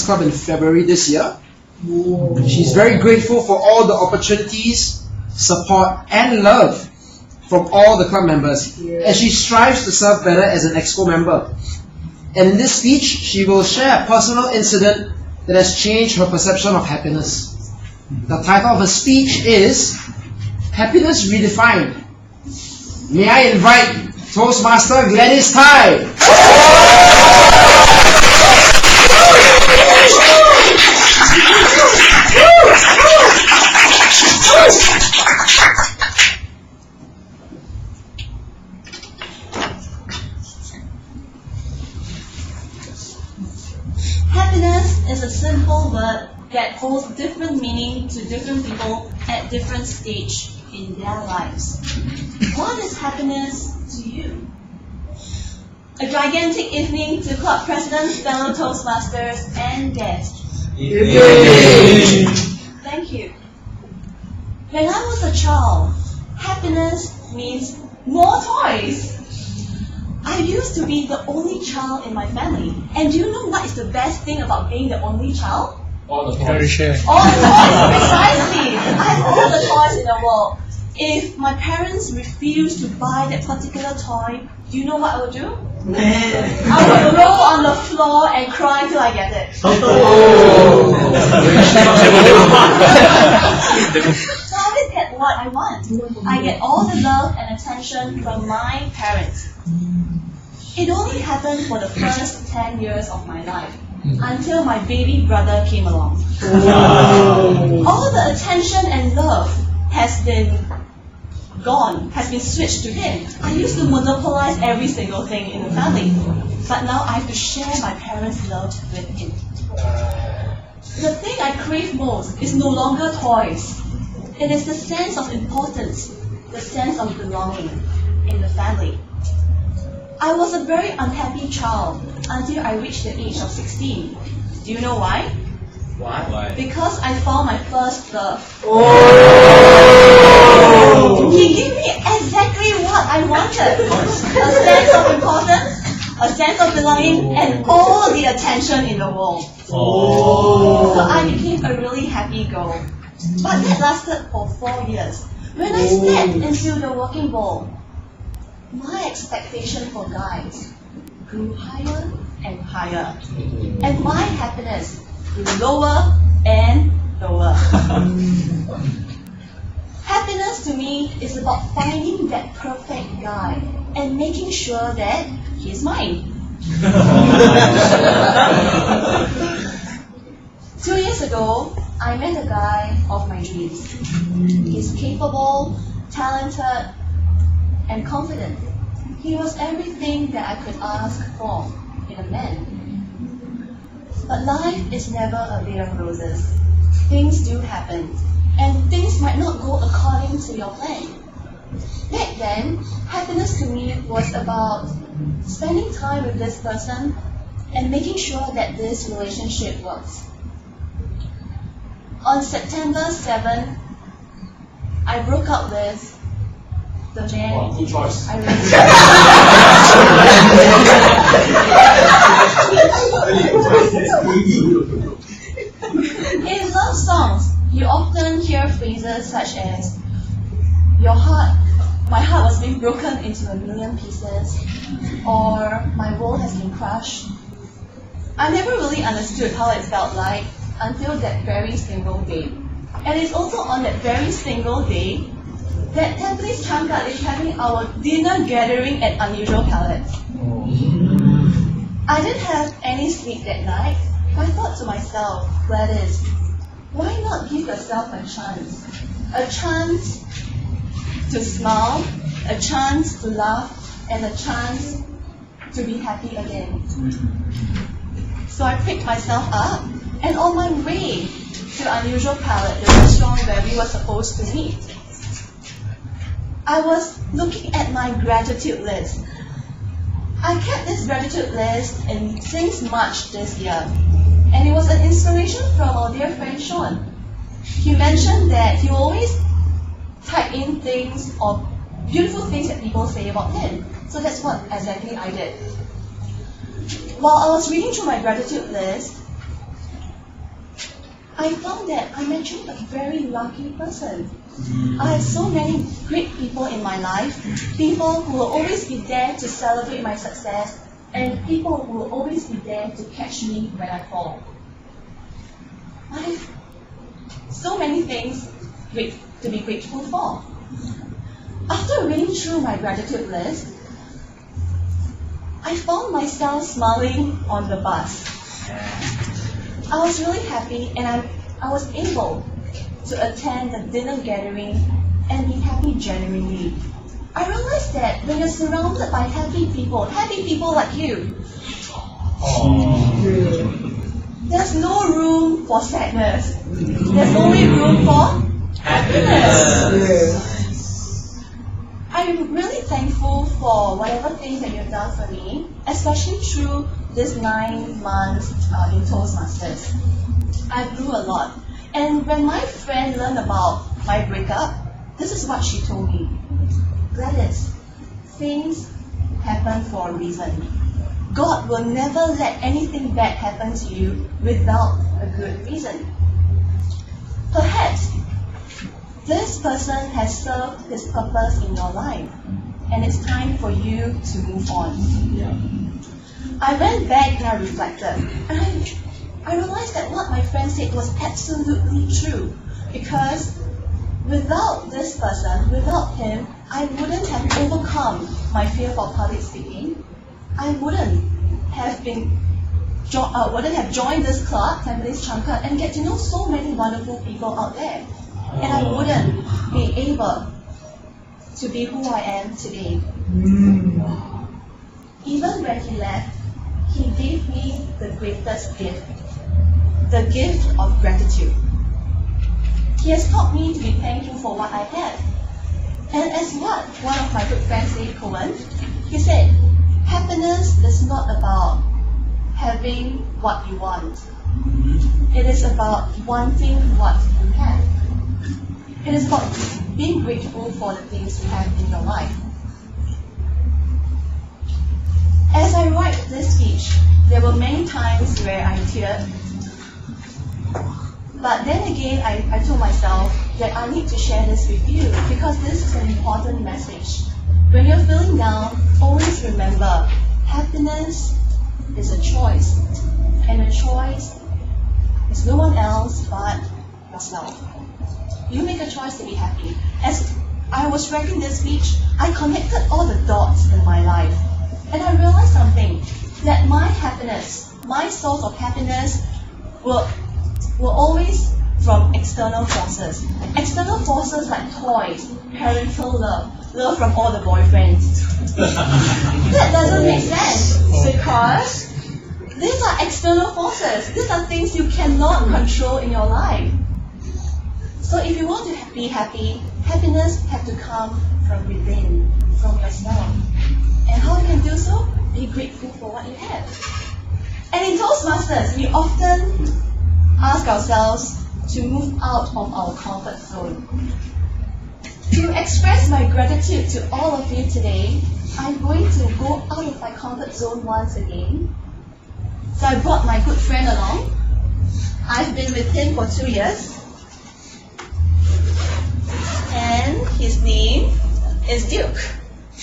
Club in February this year. She's very grateful for all the opportunities, support, and love from all the club members, and she strives to serve better as an EXCO member. And in this speech, she will share a personal incident that has changed her perception of happiness. The title of her speech is Happiness Redefined. May I invite Toastmaster Gladys Tye. Happiness is a simple word that holds different meaning to different people at different stage in their lives. What is happiness to you? A gigantic evening to club presidents, fellow Toastmasters, and guests. Thank you. When I was a child, happiness means more toys. I used to be the only child in my family. And do you know what is the best thing about being the only child? All the toys. All the toys, precisely. I have all the toys in the world. If my parents refuse to buy that particular toy, do you know what I would do? I would roll on the floor and cry till I get it. So I always get what I want. I get all the love and attention from my parents. It only happened for the first 10 years of my life, until my baby brother came along. All the attention and love has been gone, has been switched to him. I used to monopolize every single thing in the family, but now I have to share my parents' love with him. The thing I crave most is no longer toys. It is the sense of importance, the sense of belonging in the family. I was a very unhappy child until I reached the age of 16. Do you know why? Why? Because I found my first love. He gave me exactly what I wanted. A sense of importance, a sense of belonging, and all the attention in the world. So I became a really happy girl. But that lasted for 4 years. When I stepped into the working world, my expectation for guys grew higher and higher, and my happiness grew lower and lower. Happiness to me is about finding that perfect guy and making sure that he's mine. 2 years ago, I met a guy of my dreams. He's capable, talented, and confident. He was everything that I could ask for in a man. But life is never a bed of roses. Things do happen, and things might not go according to your plan. Back then, happiness to me was about spending time with this person and making sure that this relationship works. On September 7th, I broke up with the man Good choice. I really In love songs, you often hear phrases such as, my heart was being broken into a million pieces, or my world has been crushed. I never really understood how it felt like until that very single day. And it's also on that very single day that Tampines Changkat is having our dinner gathering at Unusual Palette. I didn't have any sleep that night. I thought to myself, Gladys, why not give yourself a chance? A chance to smile, a chance to laugh, and a chance to be happy again. So I picked myself up, and on my way to Unusual Palette, the restaurant where we were supposed to meet, I was looking at my gratitude list. I kept this gratitude list since March this year, and it was an inspiration from our dear friend Sean. He mentioned that he will always type in things or beautiful things that people say about him. So that's what exactly I did. While I was reading through my gratitude list, I found that I'm actually a very lucky person. I have so many great people in my life, people who will always be there to celebrate my success, and people who will always be there to catch me when I fall. I have so many things to be grateful for. After reading through my gratitude list, I found myself smiling on the bus. I was really happy, and I was able to attend the dinner gathering and be happy genuinely. I realized that when you're surrounded by happy people like you, there's no room for sadness. There's only room for happiness. I'm really thankful for whatever things that you've done for me, especially through this 9 months in Toastmasters. I grew a lot. And when my friend learned about my breakup, this is what she told me. Gladys, things happen for a reason. God will never let anything bad happen to you without a good reason. Perhaps this person has served his purpose in your life, and it's time for you to move on. I went back and I reflected, and I realized that what my friend said was absolutely true, because without this person, without him, I wouldn't have overcome my fear for public speaking. I wouldn't have joined this club, Tampines Changkat, and get to know so many wonderful people out there. And I wouldn't be able to be who I am today. Even when he left, he gave me the greatest gift, the gift of gratitude. He has taught me to be thankful for what I have. And as what one of my good friends said, Cohen, he said, happiness is not about having what you want. It is about wanting what you have. It is about being grateful for the things you have in your life. As I write this speech, there were many times where I teared. But then again, I told myself that I need to share this with you because this is an important message. When you're feeling down, always remember, happiness is a choice. And a choice is no one else but yourself. You make a choice to be happy. As I was writing this speech, I connected all the dots in my life. And I realized something, that my happiness, my source of happiness will always from external forces. External forces like toys, parental love from all the boyfriends. That doesn't make sense because these are external forces. These are things you cannot control in your life. So if you want to be happy, happiness has to come from within, from yourself. And how you can do so? Be grateful for what you have. And in Toastmasters, we often ask ourselves to move out of our comfort zone. To express my gratitude to all of you today, I'm going to go out of my comfort zone once again. So I brought my good friend along. I've been with him for 2 years. And his name is Duke.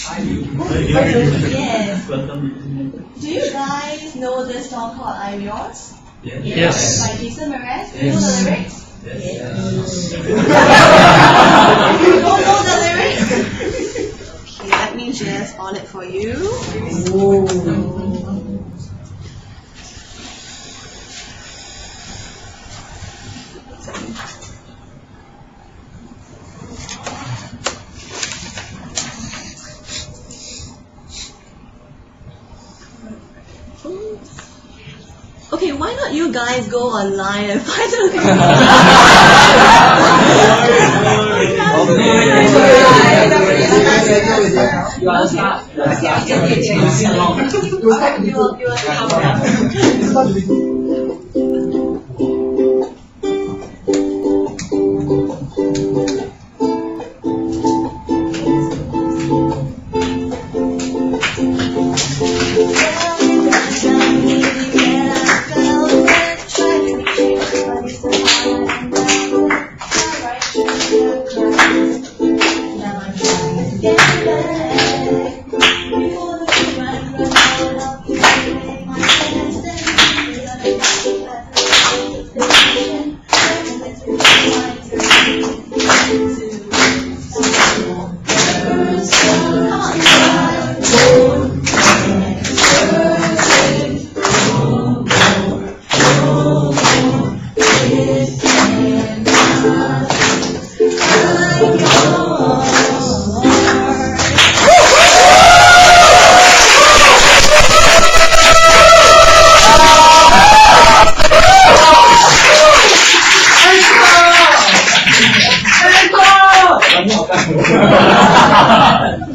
Hi, Duke. Yes. Do you guys know this song called I'm Yours? Yes. By Jason Mraz? Do you know the lyrics? Yes. You don't know the lyrics? Okay, let me just on it for you. Okay, why not you guys go online and find the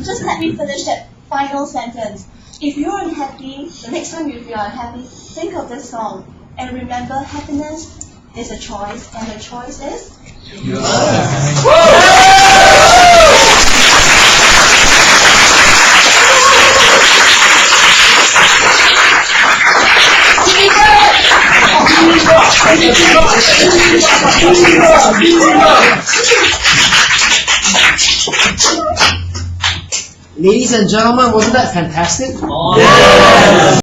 Just let me finish that final sentence. If you're unhappy, the next time you feel unhappy, think of this song. And remember, happiness is a choice, and the choice is Ladies and gentlemen, wasn't that fantastic? Yes.